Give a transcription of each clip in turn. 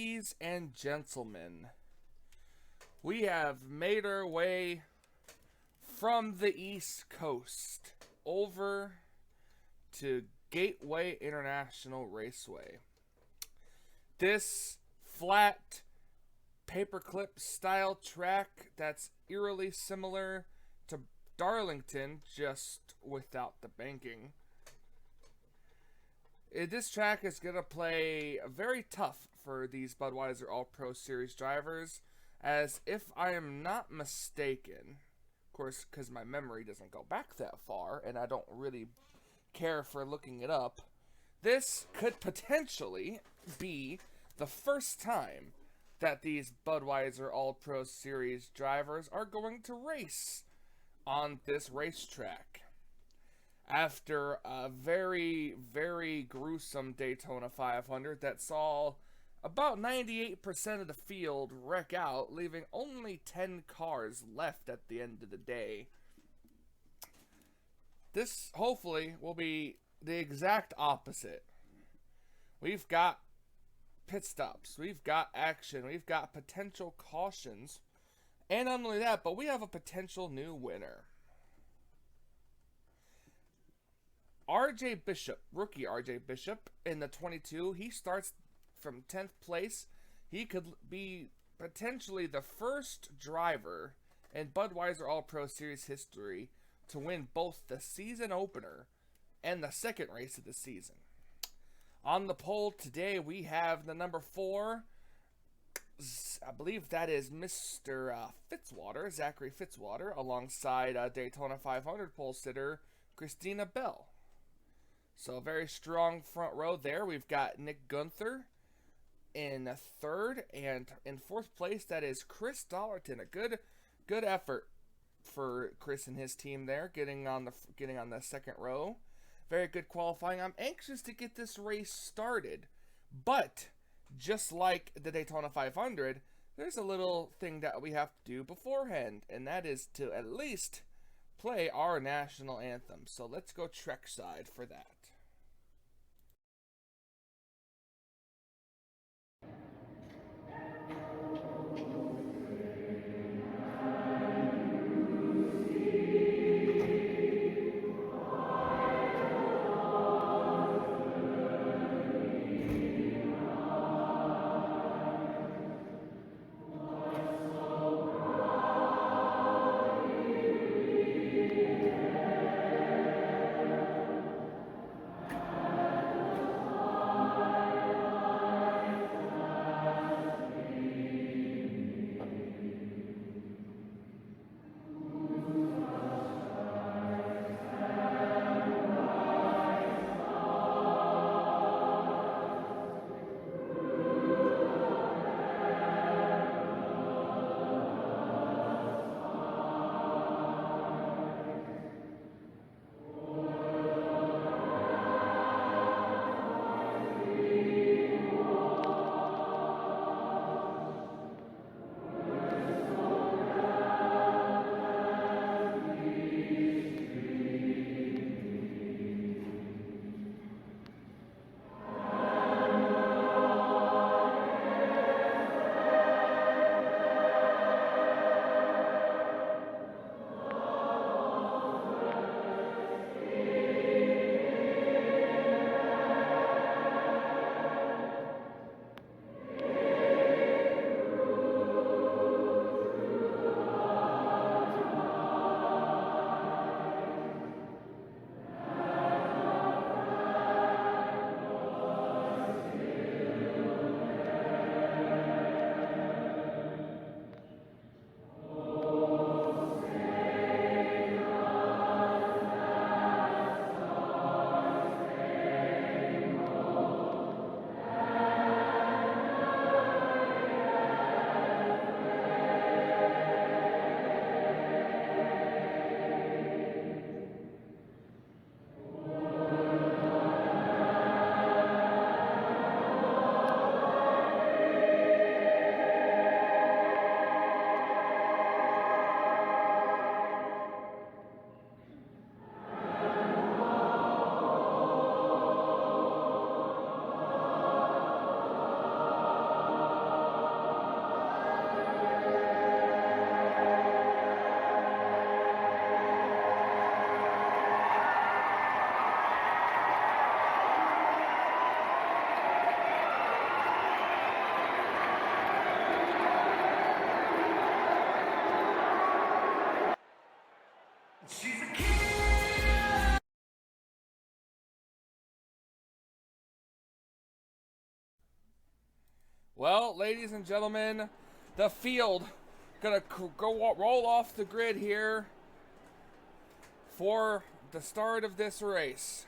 Ladies and gentlemen, we have made our way from the East Coast over to Gateway International Raceway. This flat paperclip style track that's eerily similar to Darlington, just without the banking. This track is going to play very tough for these Budweiser All-Pro Series drivers, as if I am not mistaken, of course, because my memory doesn't go back that far, and I don't really care for looking it up, this could potentially be the first time that these Budweiser All-Pro Series drivers are going to race on this racetrack. After a very, very gruesome Daytona 500 that saw about 98% of the field wreck out, leaving only 10 cars left at the end of the day. This, hopefully, will be the exact opposite. We've got pit stops, we've got action, we've got potential cautions, and not only that, but we have a potential new winner. RJ Bishop, rookie RJ Bishop, in the 22, he starts from 10th place. He could be potentially the first driver in Budweiser All-Pro Series history to win both the season opener and the second race of the season. On the pole today, we have the number 4, I believe that is Mr. Fitzwater, Zachary Fitzwater, alongside Daytona 500 pole sitter Christina Bell. So a very strong front row there. We've got Nick Gunther in 3rd, and in 4th place that is Chris Dollerton. A good effort for Chris and his team there, getting on the 2nd row. Very good qualifying. I'm anxious to get this race started, but just like the Daytona 500, there's a little thing that we have to do beforehand, and that is to at least play our national anthem. So let's go trackside for that. Well, ladies and gentlemen, the field gonna roll off the grid here for the start of this race.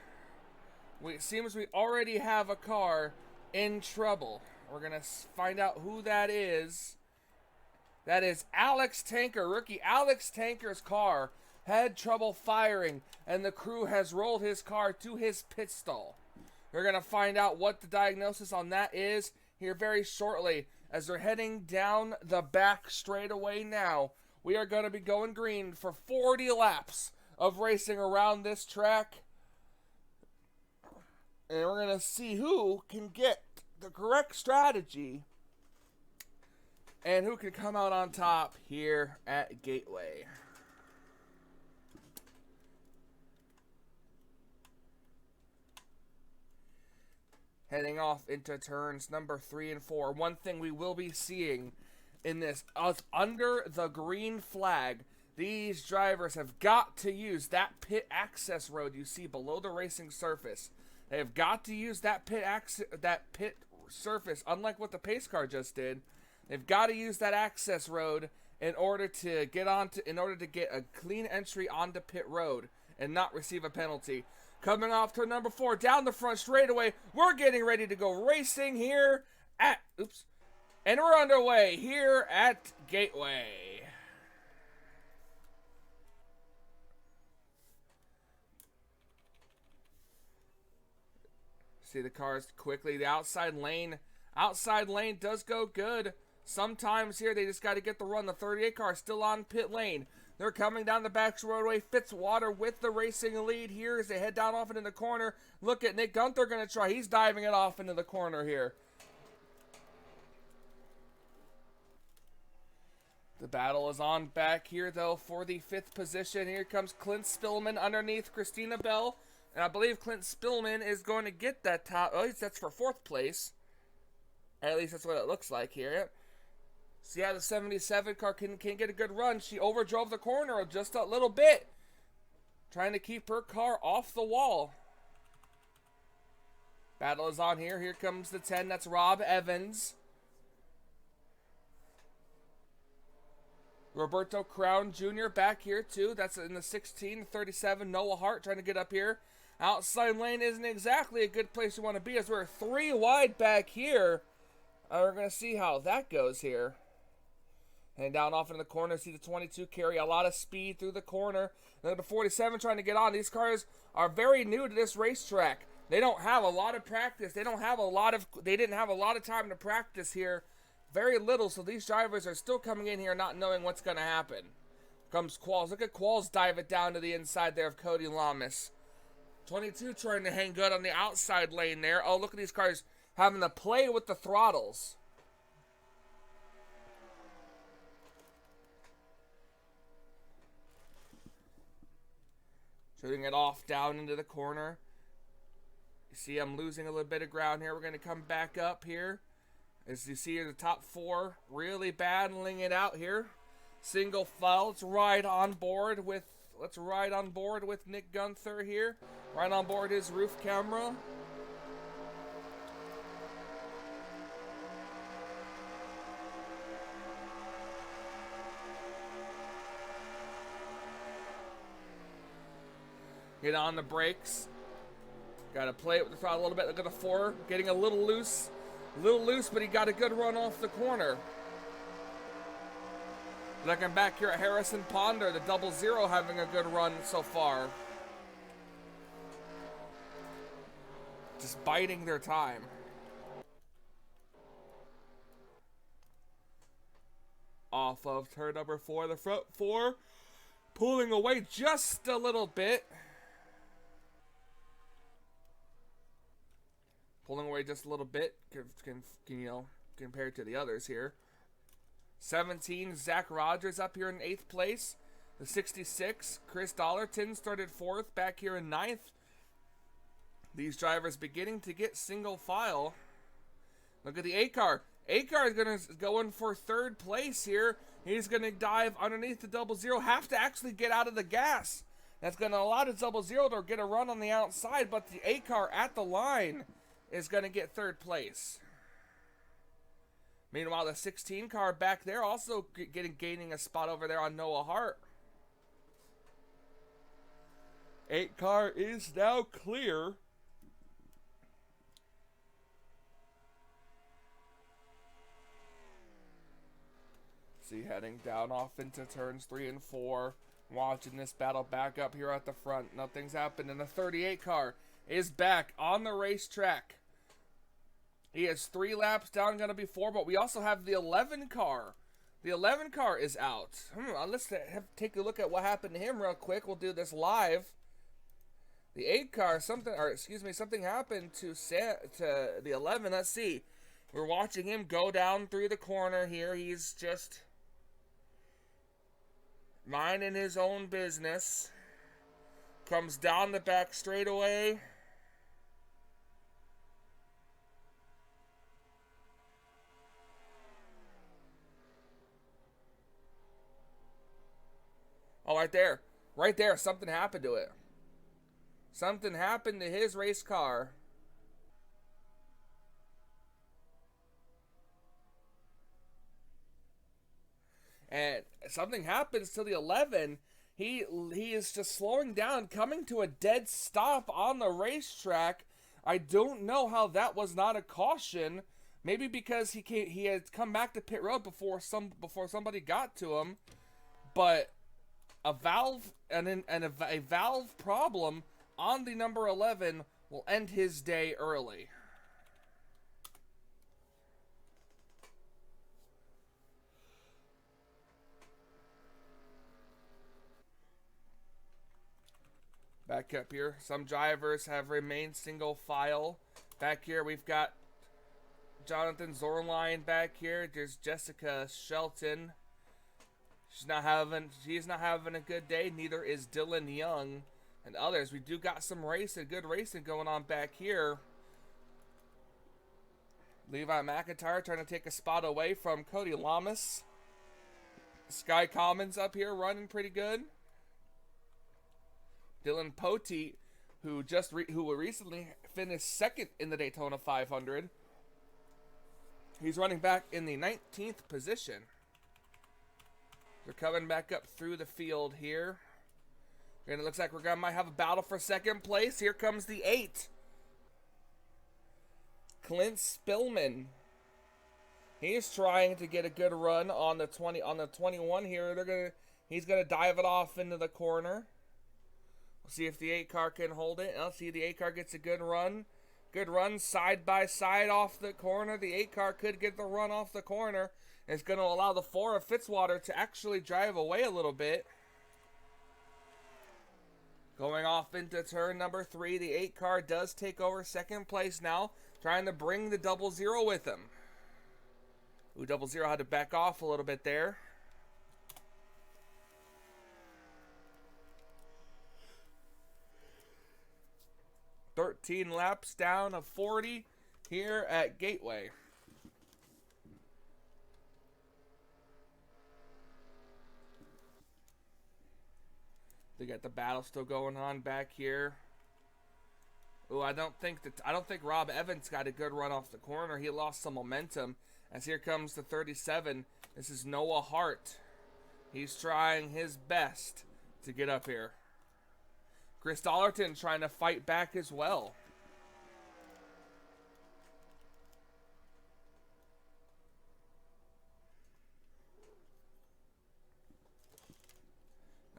It seems we already have a car in trouble. We're gonna find out who that is. That is Alex Tanker. Rookie Alex Tanker's car had trouble firing, and the crew has rolled his car to his pit stall. We're gonna find out what the diagnosis on that is here very shortly. As we're heading down the back straightaway now, we are going to be going green for 40 laps of racing around this track. And we're going to see who can get the correct strategy and who can come out on top here at Gateway. Heading off into turns number 3 and 4. One thing we will be seeing in this, under the green flag, these drivers have got to use that pit access road you see below the racing surface. They have got to use that pit surface, unlike what the pace car just did. They've got to use that access road in order to get a clean entry onto pit road and not receive a penalty. Coming off turn number 4, down the front straightaway, we're getting ready to go racing here at, and we're underway here at Gateway. See the cars quickly, the outside lane does go good. Sometimes here they just got to get the run. The 38 car still on pit lane. They're coming down the back roadway. Fitzwater with the racing lead here as they head down off into the corner. Look at Nick Gunther going to try. He's diving it off into the corner here. The battle is on back here, though, for the 5th position. Here comes Clint Spillman underneath Christina Bell. And I believe Clint Spillman is going to get that top. Oh, that's for 4th place. At least that's what it looks like here. See how the 77 car can get a good run. She overdrove the corner just a little bit, trying to keep her car off the wall. Battle is on here. Here comes the 10. That's Rob Evans. Roberto Crown Jr. back here too. That's in the 16. 37. Noah Hart trying to get up here. Outside lane isn't exactly a good place you want to be, as we're 3 wide back here. We're going to see how that goes here. And down off in the corner, see the 22 carry a lot of speed through the corner. Then the 47 trying to get on. These cars are very new to this racetrack. They don't have a lot of practice. They didn't have a lot of time to practice here. Very little, so these drivers are still coming in here not knowing what's going to happen. Comes Qualls. Look at Qualls dive it down to the inside there of Cody Lamas. 22 trying to hang good on the outside lane there. Oh, look at these cars having to play with the throttles. Shooting it off down into the corner. You see I'm losing a little bit of ground here. We're going to come back up here. As you see here, the top 4 really battling it out here. Single file. Let's ride on board with Nick Gunther here. Right on board his roof camera. Get on the brakes. Got to play it with the throttle a little bit. Look at the 4. Getting a little loose. But he got a good run off the corner. Looking back here at Harrison Ponder, the 00 having a good run so far. Just biding their time. Off of turn number 4, the front 4 pulling away just a little bit. Pulling away just a little bit, compared to the others here. 17, Zach Rogers up here in 8th place. The 66, Chris Dollarton started 4th, back here in 9th. These drivers beginning to get single file. Look at the A-car. A-car is going for 3rd place here. He's going to dive underneath the 00. Have to actually get out of the gas. That's going to allow the 00 to get a run on the outside, but the A-car at the line is going to get 3rd place. Meanwhile, the 16 car back there also gaining a spot over there on Noah Hart. 8 car is now clear. See, heading down off into turns 3 and 4. Watching this battle back up here at the front. Nothing's happened. And the 38 car is back on the racetrack. He has 3 laps down, going to be 4. But we also have the 11 car. The 11 car is out. Let's take a look at what happened to him real quick. We'll do this live. The 8 car, something happened to the 11. Let's see. We're watching him go down through the corner here. He's just minding his own business. Comes down the back straightaway. Oh, right there. Right there. Something happened to it. Something happened to his race car. And something happens to the 11. He is just slowing down, coming to a dead stop on the racetrack. I don't know how that was not a caution. Maybe because he had come back to pit road before somebody got to him. But a valve a valve problem on the number 11 will end his day early. Back up here, some drivers have remained single file. Back here, we've got Jonathan Zornline back here. There's Jessica Shelton. She's not having a good day. Neither is Dylan Young and others. We do got some good racing going on back here. Levi McIntyre trying to take a spot away from Cody Lamas. Sky Commons up here running pretty good. Dylan Poteet, who recently finished second in the Daytona 500. He's running back in the 19th position. They're coming back up through the field here. And it looks like might have a battle for second place. Here comes the 8. Clint Spillman. He's trying to get a good run on the 21 here. He's gonna dive it off into the corner. We'll see if the 8 car can hold it. I'll see the 8 car gets a good run. Good run side by side off the corner. The 8 car could get the run off the corner. It's going to allow the 4 of Fitzwater to actually drive away a little bit. Going off into turn number 3, the 8 car does take over second place now, trying to bring the 00 with him. Ooh, 00 had to back off a little bit there. "13 laps down of 40 here at Gateway." They got the battle still going on back here. Oh, I don't think Rob Evans got a good run off the corner. He lost some momentum. As here comes the 37. This is Noah Hart. He's trying his best to get up here. Chris Dollarton trying to fight back as well.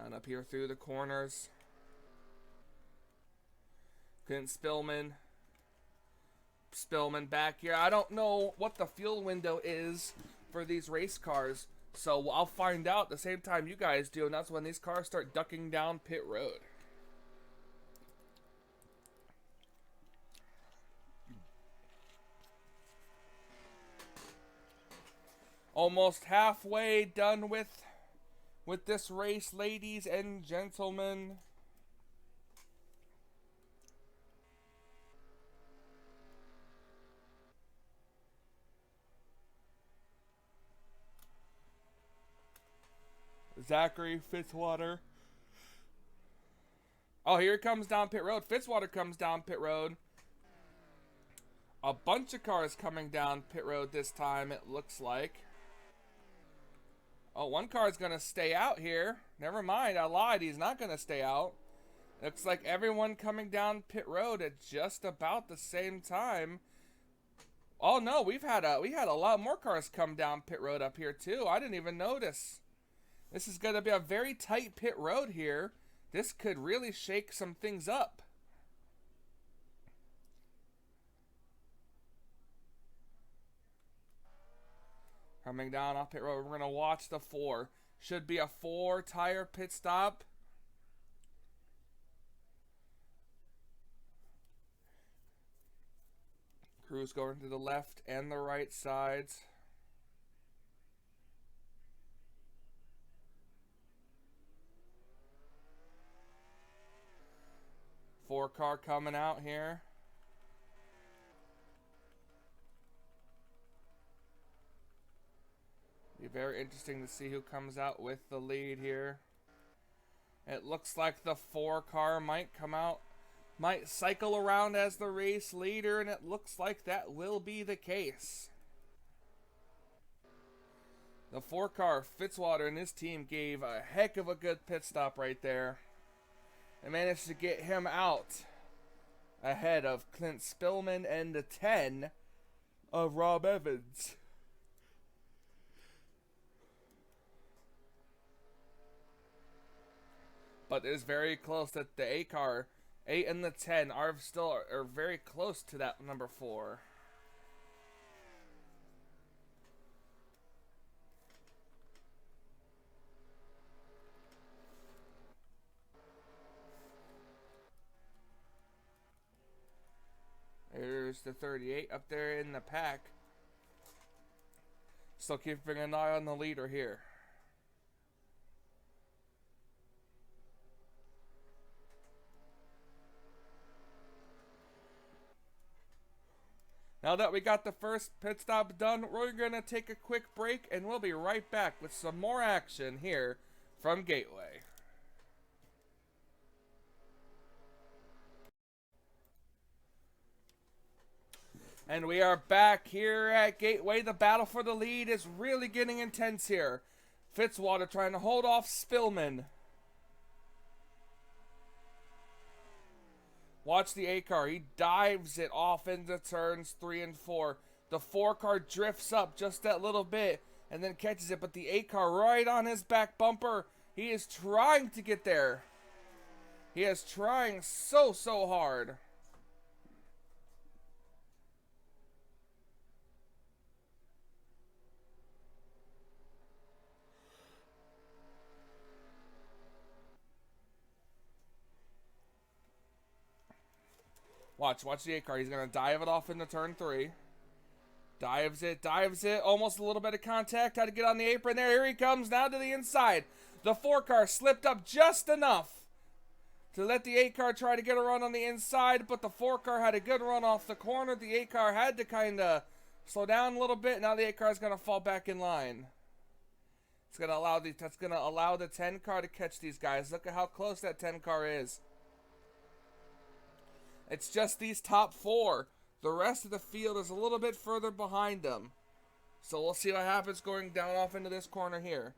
And up here through the corners. Clint Spillman. Spillman back here. I don't know what the fuel window is for these race cars, so I'll find out the same time you guys do, and that's when these cars start ducking down pit road. Almost halfway done with this race, ladies and gentlemen. Zachary Fitzwater. Oh, here it comes down pit road. Fitzwater comes down pit road. A bunch of cars coming down pit road this time, it looks like. Oh, one car is going to stay out here. Never mind, I lied. He's not going to stay out. Looks like everyone coming down pit road at just about the same time. Oh no, we had a lot more cars come down pit road up here too. I didn't even notice. This is going to be a very tight pit road here. This could really shake some things up. Coming down off pit road, we're going to watch the 4. Should be a 4-tire pit stop. Crews going to the left and the right sides. Four car coming out here. Be very interesting to see who comes out with the lead here. It looks like the 4 car might come out, might cycle around as the race leader, and it looks like that will be the case. The 4 car, Fitzwater and his team gave a heck of a good pit stop right there. They managed to get him out ahead of Clint Spillman and the 10 of Rob Evans. But it is very close that the 8 car, 8 and the 10 are very close to that number 4. There's the 38 up there in the pack. Still keeping an eye on the leader here. Now that we got the first pit stop done, we're going to take a quick break and we'll be right back with some more action here from Gateway. And we are back here at Gateway. The battle for the lead is really getting intense here. Fitzwater trying to hold off Spillman. Watch the 8 car. He dives it off into turns 3 and 4. The 4 car drifts up just that little bit and then catches it, but the 8 car right on his back bumper. He is trying to get there. He is trying so hard. Watch the 8 car. He's going to dive it off into turn 3. Dives it. Almost a little bit of contact. Had to get on the apron there. Here he comes now to the inside. The 4 car slipped up just enough to let the 8 car try to get a run on the inside, but the 4 car had a good run off the corner. The 8 car had to kind of slow down a little bit. Now the 8 car is going to fall back in line. It's going to allow that's going to allow the 10 car to catch these guys. Look at how close that 10 car is. It's just these top 4. The rest of the field is a little bit further behind them. So we'll see what happens going down off into this corner here.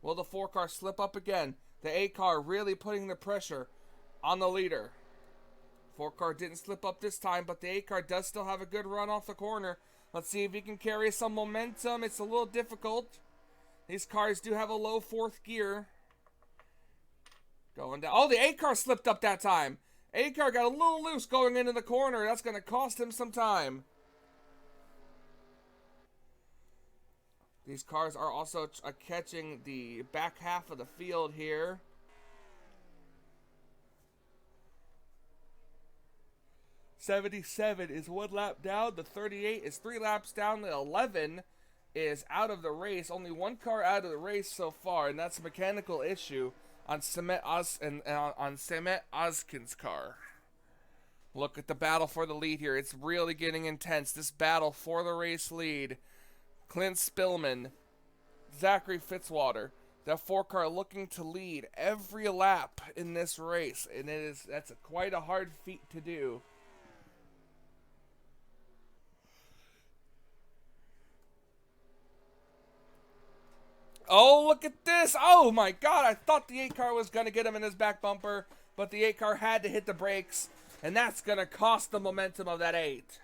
Will the 4 car slip up again? The 8 car really putting the pressure on the leader. 4 car didn't slip up this time, but the 8 car does still have a good run off the corner. Let's see if he can carry some momentum. It's a little difficult. These cars do have a low 4th gear. Going down. Oh, the 8 car slipped up that time. 8 car got a little loose going into the corner. That's going to cost him some time. These cars are also catching the back half of the field here. .77 is 1 lap down. The 38 is 3 laps down. The 11 is out of the race. Only 1 car out of the race so far, and that's a mechanical issue on Semet Oskin's car. Look at the battle for the lead here. It's really getting intense. This battle for the race lead. Clint Spillman, Zachary Fitzwater. That 4 car looking to lead every lap in this race, and that's quite a hard feat to do. Oh, look at this. Oh, my God. I thought the 8 car was going to get him in his back bumper, but the 8 car had to hit the brakes, and that's going to cost the momentum of that 8.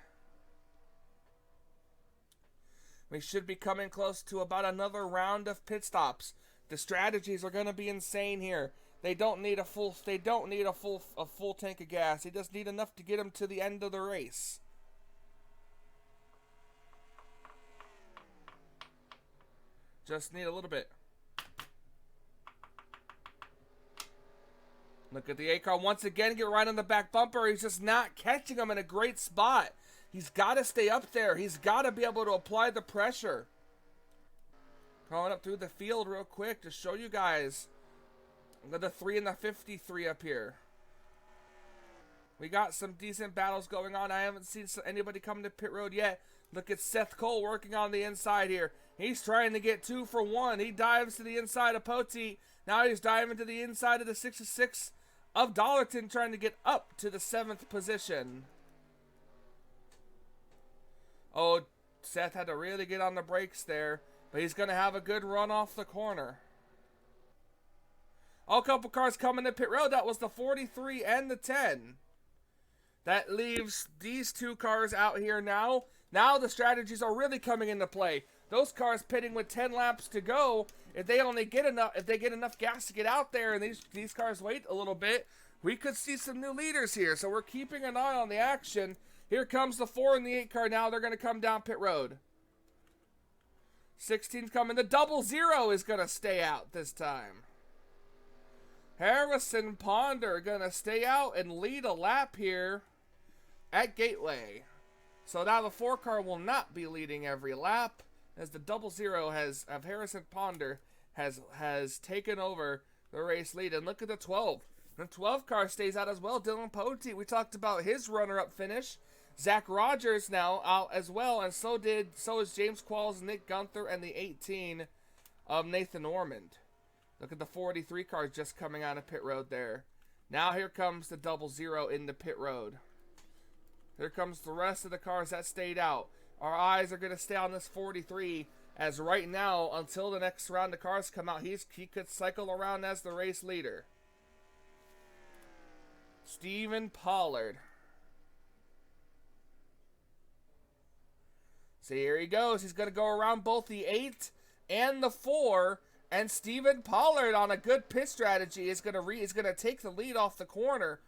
We should be coming close to about another round of pit stops. The strategies are going to be insane here. They don't need a full tank of gas. They just need enough to get them to the end of the race. Just need a little bit. Look at the 8 car once again get right on the back bumper. He's just not catching him in a great spot. He's got to stay up there. He's got to be able to apply the pressure. Going up through the field real quick to show you guys. The 3 and the 53 up here. We got some decent battles going on. I haven't seen anybody come to pit road yet. Look at Seth Cole working on the inside here. He's trying to get 2 for 1. He dives to the inside of Poteet. Now he's diving to the inside of the 66 of Dollarton, trying to get up to the 7th position. Oh, Seth had to really get on the brakes there, but he's going to have a good run off the corner. Oh, a couple cars coming to pit road. That was the 43 and the 10. That leaves these 2 cars out here now. Now the strategies are really coming into play. Those cars pitting with 10 laps to go. If they get enough gas to get out there, and these cars wait a little bit, we could see some new leaders here. So we're keeping an eye on the action. Here comes the 4 and the 8 car now. They're going to come down pit road. 16's coming. The 00 is going to stay out this time. Harrison Ponder going to stay out and lead a lap here at Gateway. So now the 4 car will not be leading every lap, as the 00 of Harrison Ponder has taken over the race lead. And look at the 12. The 12 car stays out as well. Dylan Poteet, we talked about his runner-up finish. Zach Rogers now out as well, and so is James Qualls, Nick Gunther, and the 18 of Nathan Ormond. Look at the 43 car just coming out of pit road there. Now here comes the 00 in the pit road. Here comes the rest of the cars that stayed out. Our eyes are going to stay on this 43, as right now, until the next round of cars come out, he could cycle around as the race leader. Stephen Pollard. So here he goes. He's going to go around both the 8 and the 4. And Stephen Pollard, on a good pit strategy, is going to take the lead off the corner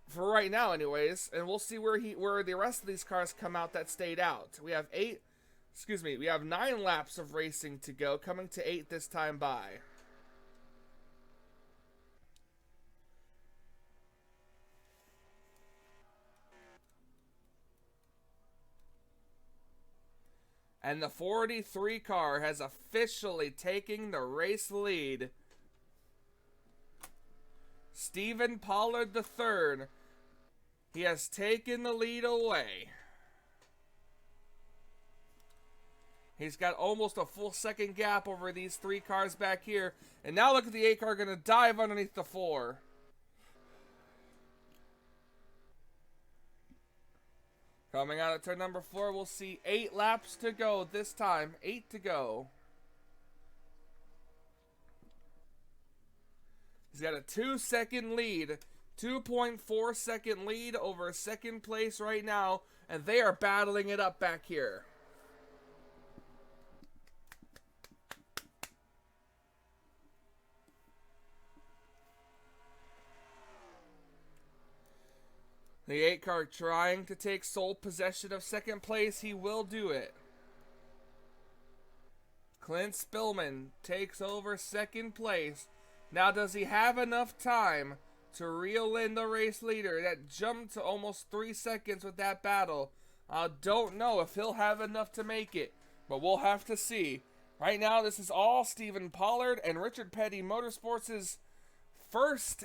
for right now, anyways. And we'll see where the rest of these cars come out that stayed out. We have 9 laps of racing to go, coming to 8 this time by. And the 43 car has officially taken the race lead. Stephen Pollard III. He has taken the lead away. He's got almost a full second gap over these 3 cars back here. And now look at the 8 car going to dive underneath the 4. Coming out of turn number 4, we'll see 8 laps to go this time. 8 to go. He's got a 2-second lead. 2.4 second lead over second place right now. And they are battling it up back here. The 8 car trying to take sole possession of second place. He will do it. Clint Spillman takes over second place. Now, does he have enough time to reel in the race leader? That jumped to almost 3 seconds with that battle. I don't know if he'll have enough to make it, but we'll have to see. Right now, this is all Stephen Pollard and Richard Petty Motorsports' first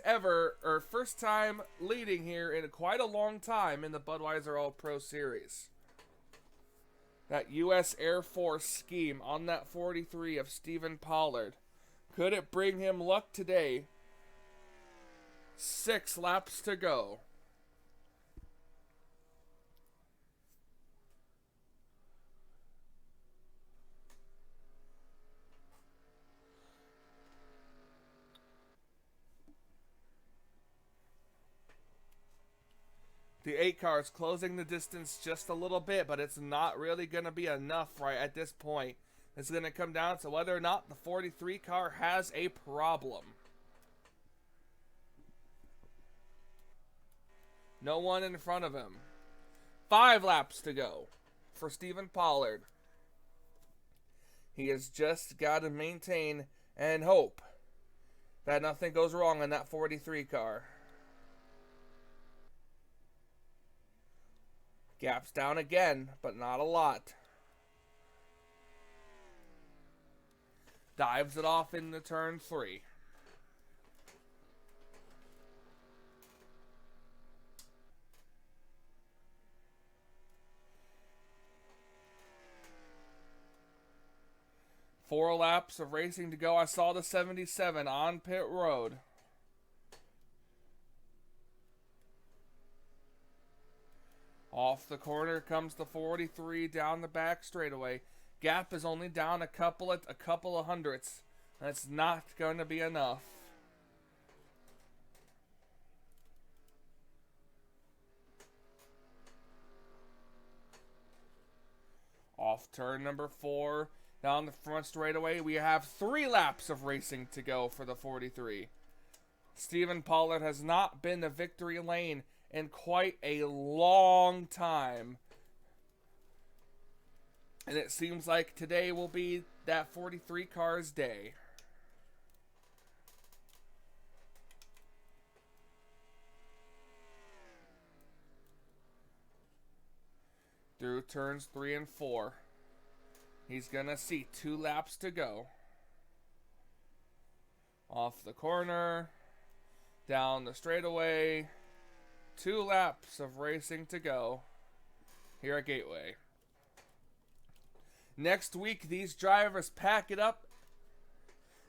time leading here in quite a long time in the Budweiser All-Pro Series. That U.S. Air Force scheme on that 43 of Stephen Pollard. Could it bring him luck today? 6 laps to go. The 8 car is closing the distance just a little bit, but it's not really going to be enough right at this point. It's going to come down to whether or not the 43 car has a problem. No one in front of him. 5 laps to go for Stephen Pollard. He has just got to maintain and hope that nothing goes wrong in that 43 car. Gap's down again, but not a lot. Dives it off into turn 3. Four laps of racing to go. I saw the 77 on pit road. Off the corner comes the 43 down the back straightaway. Gap is only down a couple of hundredths. That's not going to be enough. Off turn number 4, down the front straightaway, we have 3 laps of racing to go for the 43. Stephen Pollard has not been to victory lane in quite a long time. And it seems like today will be that 43 car's day. Through turns 3 and 4. He's going to see 2 laps to go. Off the corner. Down the straightaway. 2 laps of racing to go here at Gateway. Next week, these drivers pack it up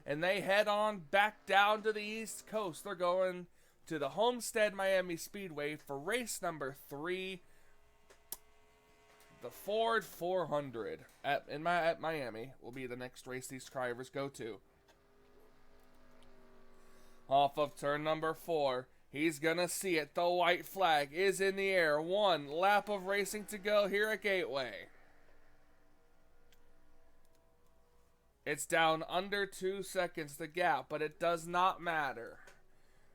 and they head on back down to the East Coast. They're going to the Homestead Miami Speedway for race number 3, the Ford 400 at Miami will be the next race these drivers go to. Off of turn number 4. He's going to see it. The white flag is in the air. 1 lap of racing to go here at Gateway. It's down under 2 seconds, the gap, but it does not matter.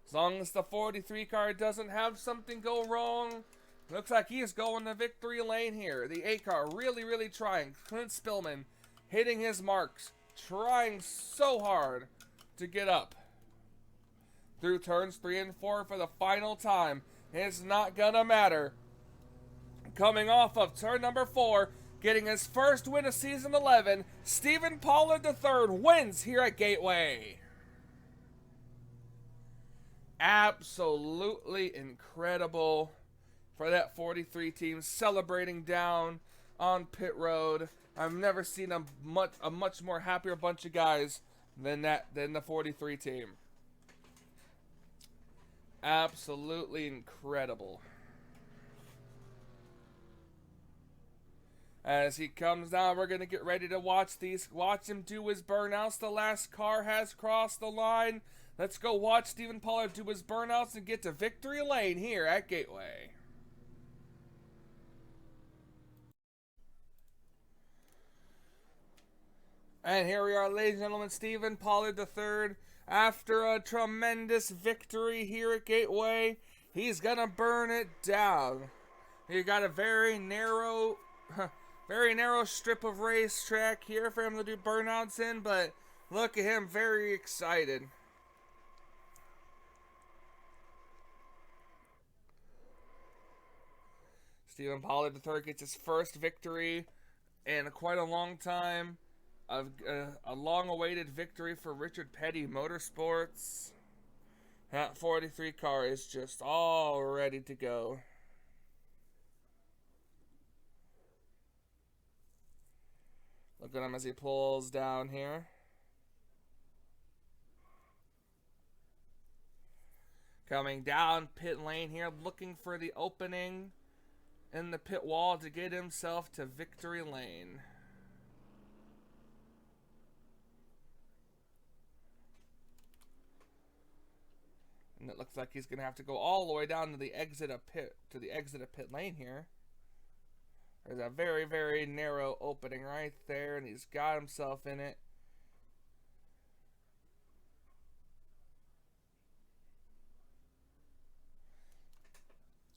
As long as the 43 car doesn't have something go wrong, looks like he is going to victory lane here. The 8 car really trying. Clint Spillman hitting his marks, trying so hard to get up. Through turns 3 and 4 for the final time. It's not gonna matter. Coming off of turn number 4, getting his first win of season 11, Stephen Pollard III wins here at Gateway. Absolutely incredible for that 43 team, celebrating down on pit road. I've never seen a much more happier bunch of guys than the 43 team. Absolutely incredible. As he comes down, we're going to get ready to watch him do his burnouts. The last car has crossed the line. Let's go watch Stephen Pollard do his burnouts and get to victory lane here at Gateway. And here we are, ladies and gentlemen, Stephen Pollard III. After a tremendous victory here at Gateway, he's going to burn it down. You got a very narrow strip of racetrack here for him to do burnouts in, but look at him, very excited. Stephen Pollard III gets his first victory in quite a long time. A long-awaited victory for Richard Petty Motorsports. That 43 car is just all ready to go. Look at him as he pulls down here. Coming down pit lane here, looking for the opening in the pit wall to get himself to victory lane. And it looks like he's going to have to go all the way down to the exit of pit lane here. There's a very, very narrow opening right there, and he's got himself in it.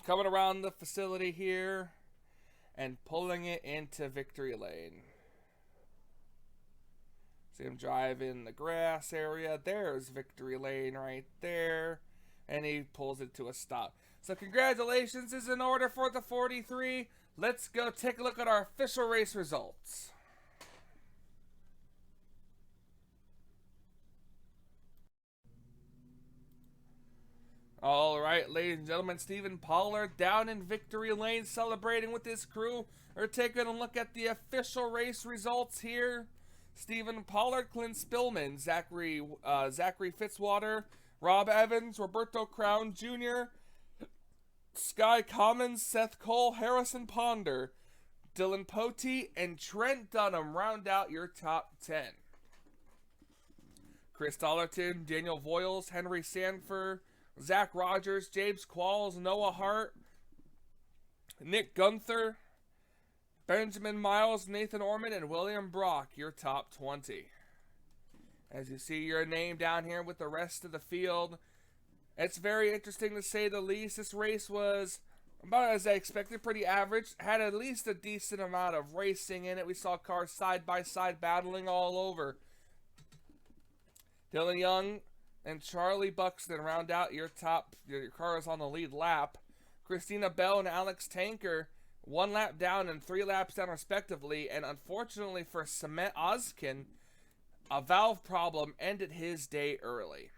Coming around the facility here and pulling it into victory lane. See him drive in the grass area. There's victory lane right there. And he pulls it to a stop. So congratulations is in order for the 43. Let's go take a look at our official race results. All right, ladies and gentlemen, Stephen Pollard down in victory lane celebrating with his crew. We're taking a look at the official race results here. Stephen Pollard, Clint Spillman, Zachary Fitzwater, Rob Evans, Roberto Crown Jr., Sky Commons, Seth Cole, Harrison Ponder, Dylan Potey, and Trent Dunham round out your top 10. Chris Dollerton, Daniel Voiles, Henry Sanford, Zach Rogers, James Qualls, Noah Hart, Nick Gunther, Benjamin Miles, Nathan Orman, and William Brock, your top 20. As you see your name down here with the rest of the field, it's very interesting to say the least. This race was about as I expected, pretty average. Had at least a decent amount of racing in it. We saw cars side by side battling all over. Dylan Young and Charlie Buxton round out your cars on the lead lap. Christina Bell and Alex Tanker, 1 lap down and 3 laps down respectively. And unfortunately for Cement Ozkin, a valve problem ended his day early.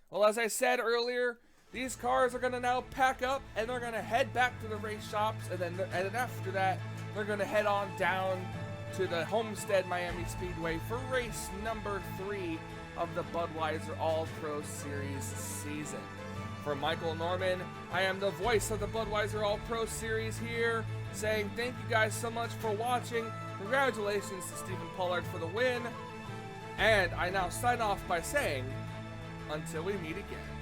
Well, as I said earlier, these cars are going to now pack up and they're going to head back to the race shops. And then after that, they're going to head on down to the Homestead Miami Speedway for race number 3 of the Budweiser All-Pro Series season. For Michael Norman, I am the voice of the Budweiser All-Pro Series here, saying thank you guys so much for watching. Congratulations to Stephen Pollard for the win. And I now sign off by saying, until we meet again.